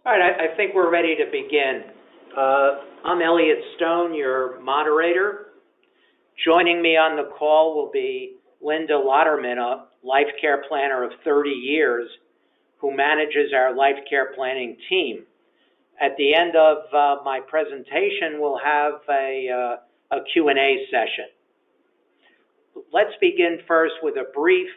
All right, I think we're ready to begin. I'm Elliot Stone, your moderator. Joining me on the call will be Linda Lauterman, a life care planner of 30 years who manages our life care planning team. At the end of my presentation, we'll have a Q&A session. Let's begin first with a brief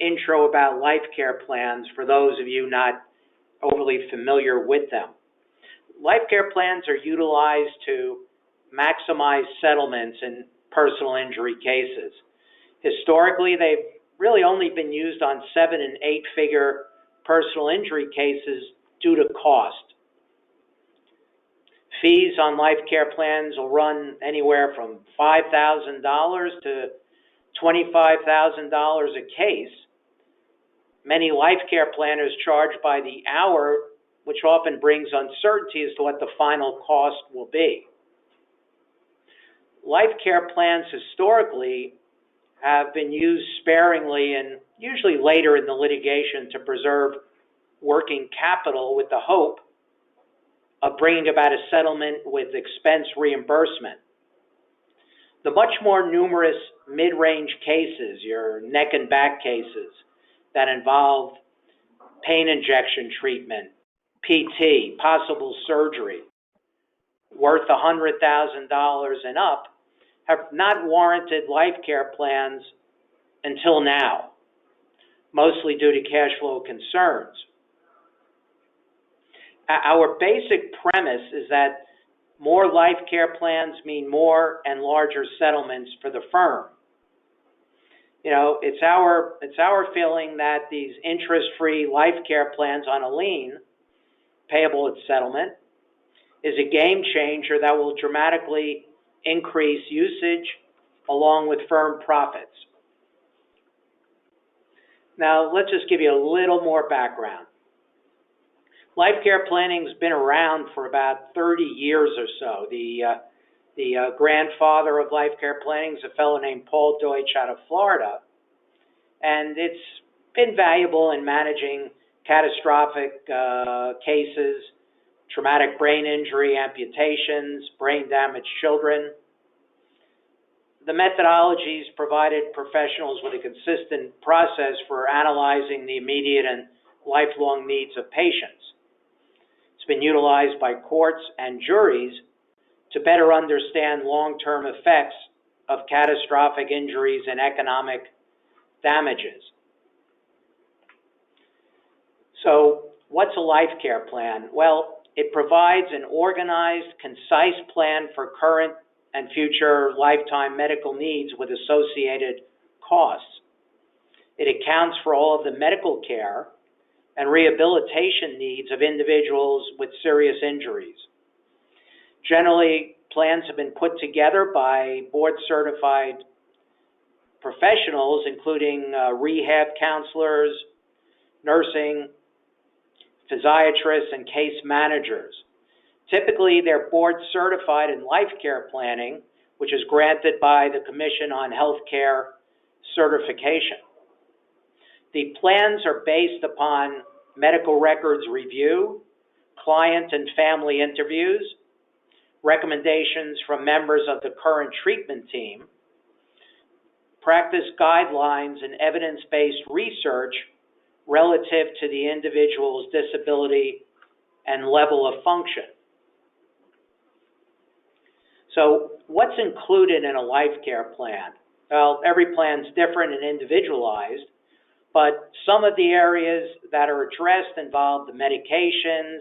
intro about life care plans for those of you not overly familiar with them. Life care plans are utilized to maximize settlements in personal injury cases. Historically, they've really only been used on 7- and 8-figure personal injury cases due to cost. Fees on life care plans will run anywhere from $5,000 to $25,000 a case. Many life care planners charge by the hour, which often brings uncertainty as to what the final cost will be. Life care plans historically have been used sparingly and usually later in the litigation to preserve working capital with the hope of bringing about a settlement with expense reimbursement. The much more numerous mid-range cases, your neck and back cases that involve pain injection treatment, PT, possible surgery, worth $100,000 and up, have not warranted life care plans until now, mostly due to cash flow concerns. Our basic premise is that more life care plans mean more and larger settlements for the firm. You know, it's our feeling that these interest-free life care plans on a lien, payable at settlement, is a game changer that will dramatically increase usage along with firm profits. Now, let's just give you a little more background. Life care planning's been around for about 30 years or so. The grandfather of life care planning is a fellow named Paul Deutsch out of Florida, and it's been valuable in managing catastrophic cases, traumatic brain injury, amputations, brain damaged children. The methodologies provided professionals with a consistent process for analyzing the immediate and lifelong needs of patients. It's been utilized by courts and juries to better understand long-term effects of catastrophic injuries and economic damages. So, what's a life care plan? Well, it provides an organized, concise plan for current and future lifetime medical needs with associated costs. It accounts for all of the medical care and rehabilitation needs of individuals with serious injuries. Generally, plans have been put together by board-certified professionals, including rehab counselors, nursing, physiatrists, and case managers. Typically, they're board-certified in life care planning, which is granted by the Commission on Healthcare Certification. The plans are based upon medical records review, client and family interviews, recommendations from members of the current treatment team, practice guidelines, and evidence-based research relative to the individual's disability and level of function. So, what's included in a life care plan? Well, every plan's different and individualized, but some of the areas that are addressed involve the medications,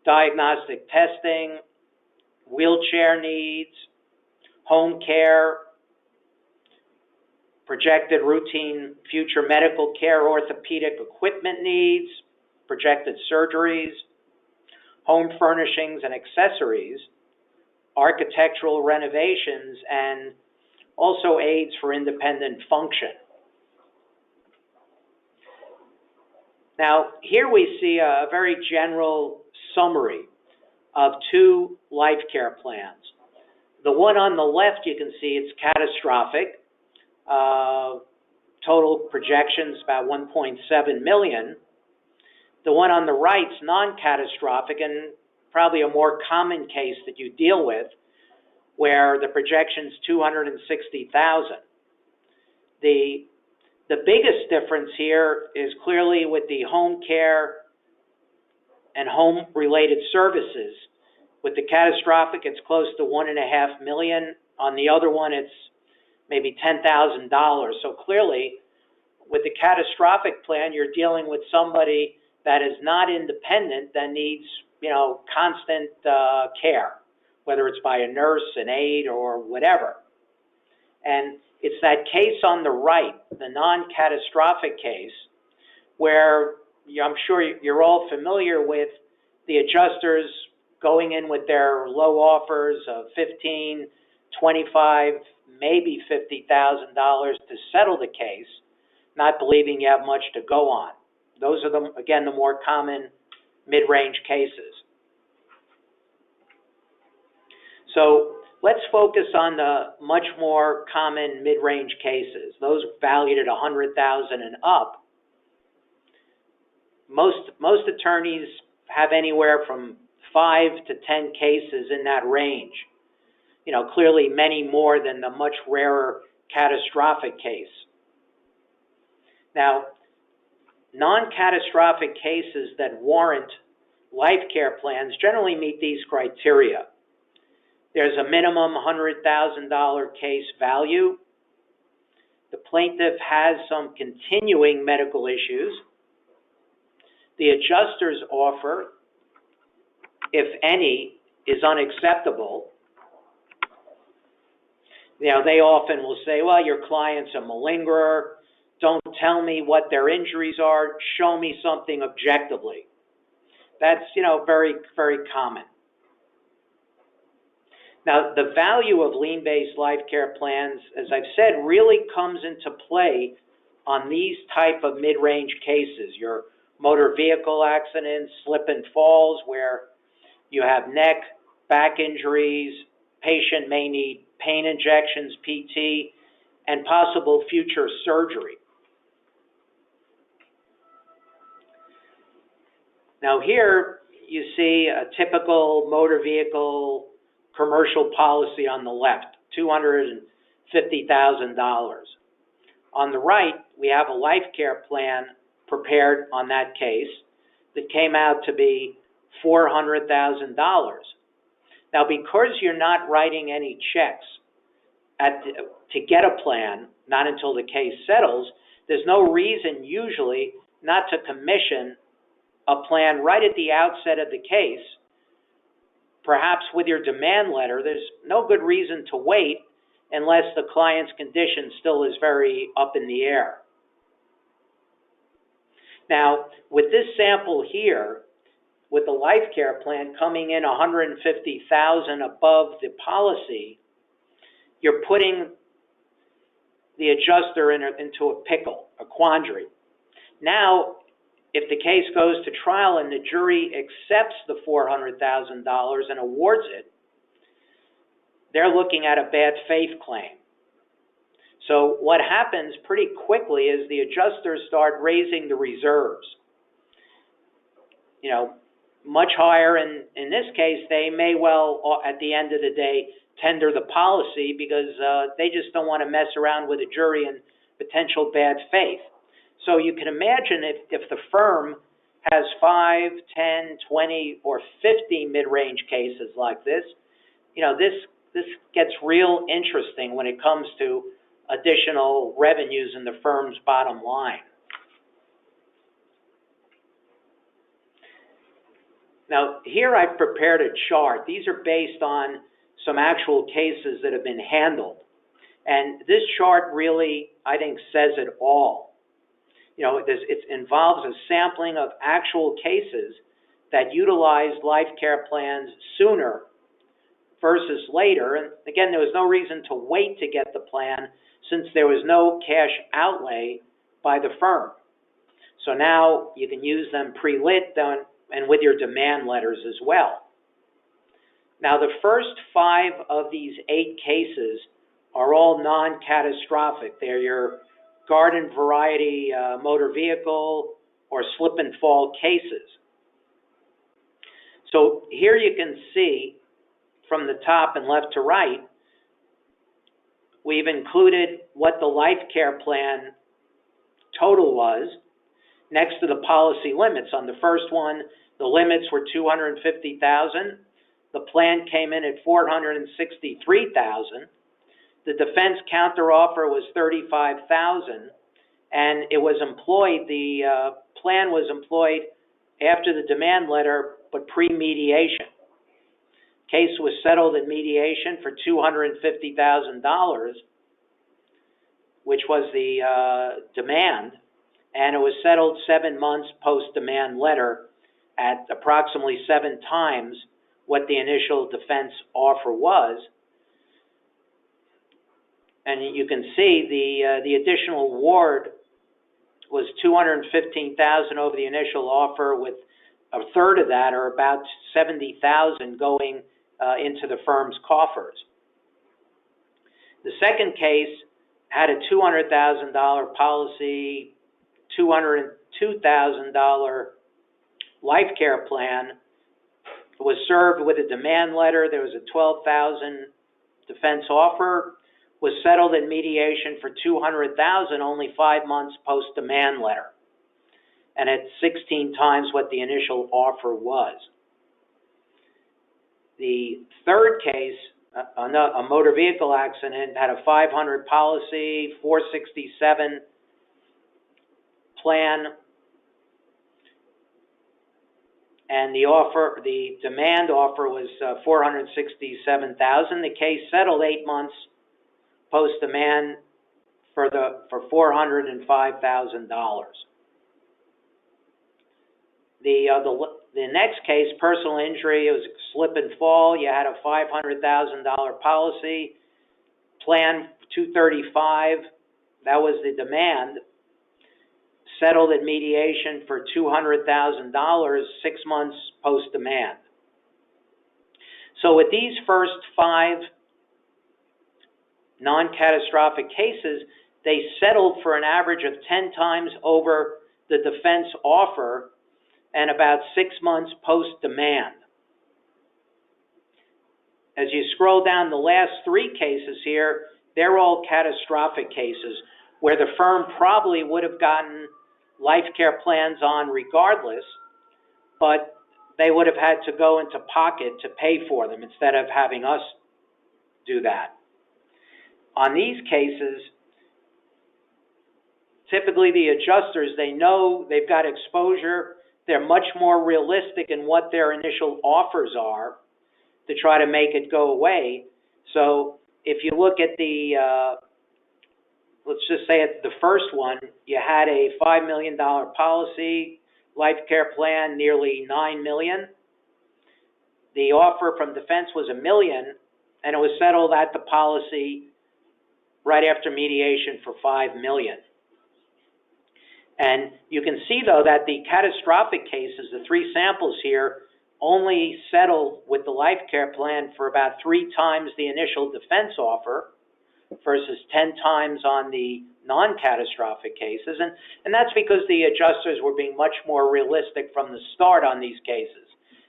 diagnostic testing, wheelchair needs, home care, projected routine future medical care, orthopedic equipment needs, projected surgeries, home furnishings and accessories, architectural renovations, and also aids for independent function. Now, here we see a very general summary of two life care plans. The one on the left, you can see it's catastrophic. Total projections about $1.7 million. The one on the right's non-catastrophic and probably a more common case that you deal with, where the projection's $260,000. The biggest difference here is clearly with the home care and home-related services. With the catastrophic, it's close to $1.5 million. On the other one, it's maybe $10,000. So clearly, with the catastrophic plan, you're dealing with somebody that is not independent, that needs, constant care, whether it's by a nurse, an aide, or whatever. And it's that case on the right, the non-catastrophic case, where I'm sure you're all familiar with the adjusters going in with their low offers of $15,000, $25,000, maybe $50,000 to settle the case, not believing you have much to go on. Those are, the more common mid-range cases. So let's focus on the much more common mid-range cases, those valued at $100,000 and up. Most attorneys have anywhere from 5 to 10 cases in that range. Clearly many more than the much rarer catastrophic case. Now, non-catastrophic cases that warrant life care plans generally meet these criteria. There's a minimum $100,000 case value. The plaintiff has some continuing medical issues. The adjuster's offer, if any, is unacceptable. They often will say, well, your client's a malingerer. Don't tell me what their injuries are. Show me something objectively. That's, very, very common. Now, the value of lien-based life care plans, as I've said, really comes into play on these type of mid-range cases, your motor vehicle accidents, slip and falls, where you have neck, back injuries, patient may need pain injections, PT, and possible future surgery. Now here you see a typical motor vehicle commercial policy on the left, $250,000. On the right, we have a life care plan prepared on that case that came out to be $400,000. Now, because you're not writing any checks to get a plan, not until the case settles, there's no reason usually not to commission a plan right at the outset of the case. Perhaps with your demand letter, there's no good reason to wait unless the client's condition still is very up in the air. Now, with this sample here, with the life care plan coming in $150,000 above the policy, you're putting the adjuster into a pickle, a quandary. Now, if the case goes to trial and the jury accepts the $400,000 and awards it, they're looking at a bad faith claim. So what happens pretty quickly is the adjusters start raising the reserves. Much higher, and in this case, they may well, at the end of the day, tender the policy because they just don't want to mess around with a jury in potential bad faith. So you can imagine if the firm has 5, 10, 20, or 50 mid-range cases like this, this gets real interesting when it comes to additional revenues in the firm's bottom line. Now, here I've prepared a chart. These are based on some actual cases that have been handled. And this chart really, I think, says it all. It involves a sampling of actual cases that utilized life care plans sooner versus later. And again, there was no reason to wait to get the plan since there was no cash outlay by the firm. So now you can use them pre-lit and with your demand letters as well. Now, the first 5 of these 8 cases are all non-catastrophic. They're your garden variety motor vehicle or slip and fall cases. So here you can see from the top and left to right, we've included what the life care plan total was next to the policy limits. On the first one, the limits were $250,000. The plan came in at $463,000. The defense counteroffer was $35,000, and it was employed. The plan was employed after the demand letter, but pre-mediation. Case was settled in mediation for $250,000, which was the demand, and it was settled 7 months post-demand letter at approximately 7 times what the initial defense offer was. And you can see the additional award was $215,000 over the initial offer, with a third of that, or about $70,000, going into the firm's coffers. The second case had a $200,000 policy, $202,000 life care plan. It was served with a demand letter. There was a $12,000 defense offer. Was settled in mediation for $200,000 only 5 months post-demand letter, and at 16 times what the initial offer was. The third case, a motor vehicle accident, had a $500 policy, $467 plan, and the demand offer was $467,000. The case settled 8 months post-demand for $405,000. The next case, personal injury, it was slip and fall. You had a $500,000 policy, plan $235,000. That was the demand. Settled in mediation for $200,000, 6 months post-demand. So with these first 5 non-catastrophic cases, they settled for an average of 10 times over the defense offer and about 6 months post-demand. As you scroll down, the last 3 cases here, they're all catastrophic cases where the firm probably would have gotten life care plans on regardless, but they would have had to go into pocket to pay for them instead of having us do that. On these cases, typically the adjusters, they know they've got exposure. They're much more realistic in what their initial offers are to try to make it go away. So if you look at let's just say at the first one, you had a $5 million policy, life care plan, nearly $9 million. The offer from defense was $1 million, and it was settled at the policy right after mediation for $5 million. And you can see, though, that the catastrophic cases, the 3 samples here, only settled with the life care plan for about 3 times the initial defense offer versus 10 times on the non-catastrophic cases. And that's because the adjusters were being much more realistic from the start on these cases.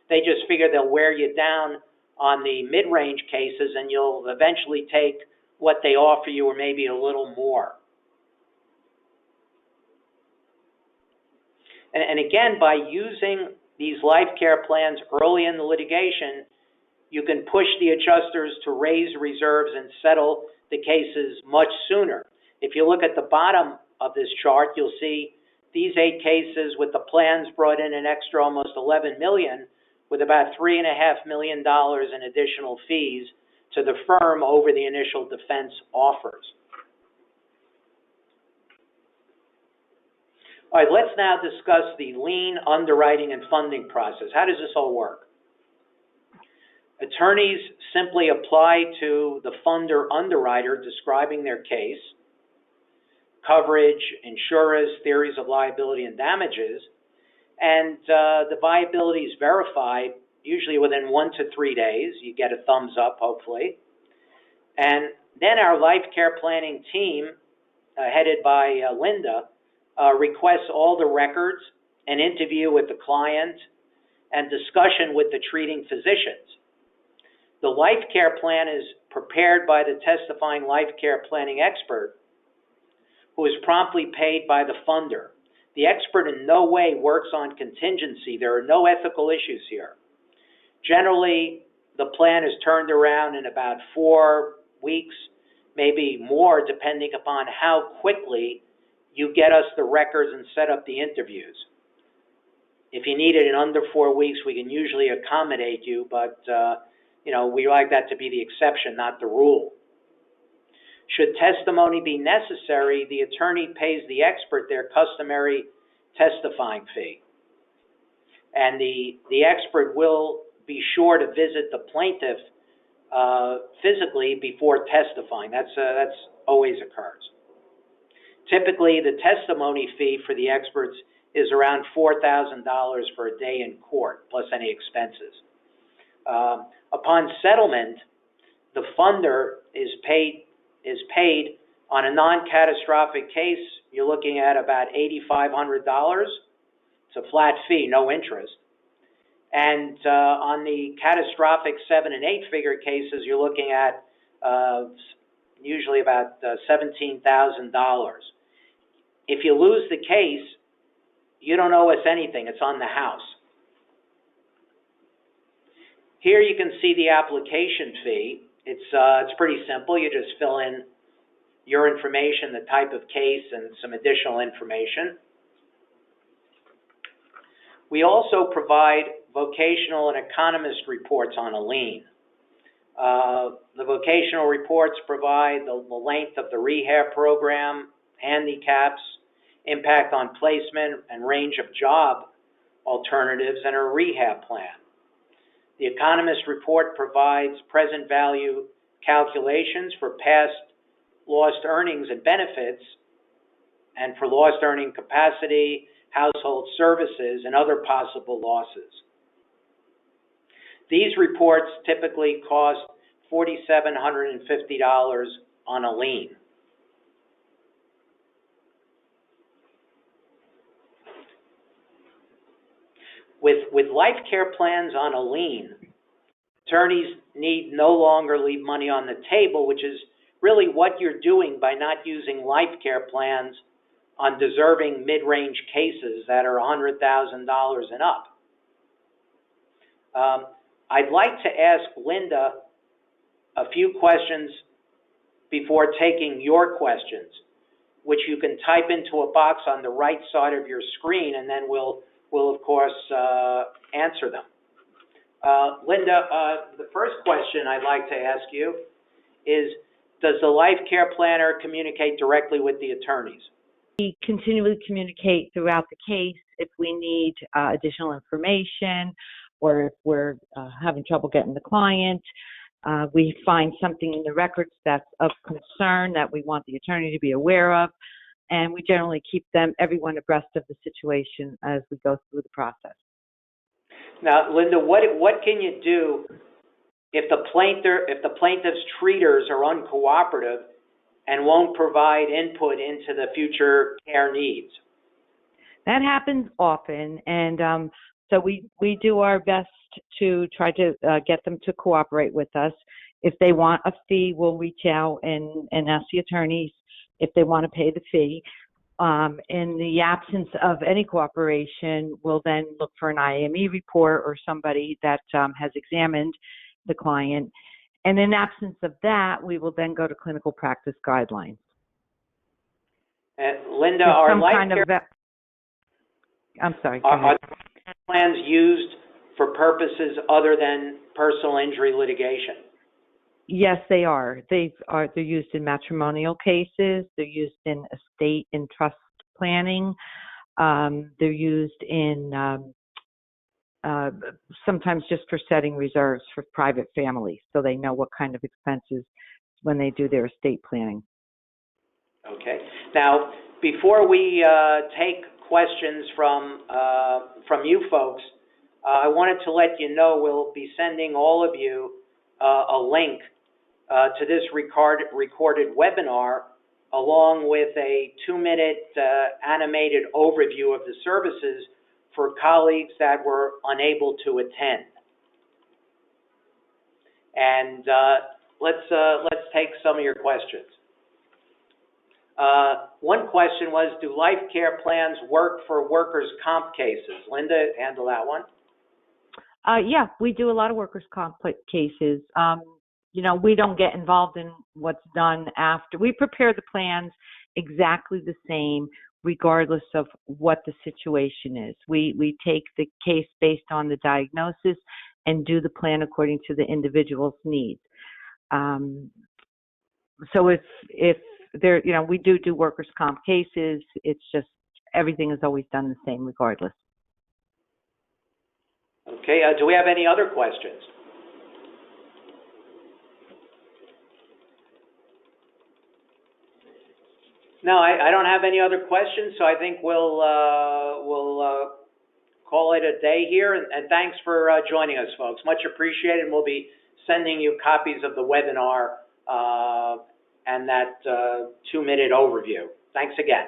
They just figure they'll wear you down on the mid-range cases, and you'll eventually take what they offer you or maybe a little more. And again, by using these life care plans early in the litigation, you can push the adjusters to raise reserves and settle the cases much sooner. If you look at the bottom of this chart, you'll see these 8 cases with the plans brought in an extra almost $11 million, with about $3.5 million in additional fees to the firm over the initial defense offers. All right, let's now discuss the lien underwriting and funding process. How does this all work? Attorneys simply apply to the funder underwriter describing their case, coverage, insurers, theories of liability and damages, and the viability is verified usually within 1 to 3 days. You get a thumbs up, hopefully. And then our life care planning team, headed by Linda, requests all the records an interview with the client, and discussion with the treating physicians. The life care plan is prepared by the testifying life care planning expert, who is promptly paid by the funder. The expert in no way works on contingency. There are no ethical issues here. Generally, the plan is turned around in about 4 weeks, maybe more, depending upon how quickly you get us the records and set up the interviews. If you need it in under 4 weeks, we can usually accommodate you, but we like that to be the exception, not the rule. Should testimony be necessary, the attorney pays the expert their customary testifying fee. And the expert will be sure to visit the plaintiff physically before testifying. That's always occurs. Typically, the testimony fee for the experts is around $4,000 for a day in court, plus any expenses. Upon settlement, the funder is paid on a non-catastrophic case. You're looking at about $8,500. It's a flat fee, no interest. And on the catastrophic 7- and 8-figure cases, you're looking at usually about $17,000. If you lose the case, you don't owe us anything. It's on the house. Here you can see the application fee. It's pretty simple. You just fill in your information, the type of case, and some additional information. We also provide vocational and economist reports on a lien. The vocational reports provide the length of the rehab program, handicaps, impact on placement, and range of job alternatives, and a rehab plan. The economist report provides present value calculations for past lost earnings and benefits, and for lost earning capacity, household services, and other possible losses. These reports typically cost $4,750 on a lien. With life care plans on a lien, attorneys need no longer leave money on the table, which is really what you're doing by not using life care plans on deserving mid-range cases that are $100,000 and up. I'd like to ask Linda a few questions before taking your questions, which you can type into a box on the right side of your screen, and then we'll of course answer them. Linda, the first question I'd like to ask you is, does the life care planner communicate directly with the attorneys? We continually communicate throughout the case if we need additional information, or if we're having trouble getting the client. We find something in the records that's of concern that we want the attorney to be aware of, and we generally keep everyone abreast of the situation as we go through the process. Now, Linda, what can you do if the plaintiff's treaters are uncooperative and won't provide input into the future care needs? That happens often, and so we do our best to try to get them to cooperate with us. If they want a fee, we'll reach out and ask the attorneys if they want to pay the fee. In the absence of any cooperation, we'll then look for an IME report or somebody that has examined the client. And in absence of that, we will then go to clinical practice guidelines. Linda, are life care I'm sorry. Are plans used for purposes other than personal injury litigation? Yes, they are. They're used in matrimonial cases. They're used in estate and trust planning. They're used in sometimes just for setting reserves for private families, so they know what kind of expenses when they do their estate planning. Okay. Now, before we take questions from you folks, I wanted to let you know we'll be sending all of you a link to this recorded webinar, along with a 2-minute animated overview of the services for colleagues that were unable to attend. And let's take some of your questions. One question was, do life care plans work for workers' comp cases? Linda, handle that one. Yeah, we do a lot of workers' comp cases. We don't get involved in what's done after. We prepare the plans exactly the same, regardless of what the situation is. We take the case based on the diagnosis and do the plan according to the individual's needs. So if there, we do workers' comp cases. It's just everything is always done the same, regardless. Okay. Do we have any other questions? No, I don't have any other questions, so I think we'll call it a day here. And thanks for joining us, folks. Much appreciated. We'll be sending you copies of the webinar and that 2-minute overview. Thanks again.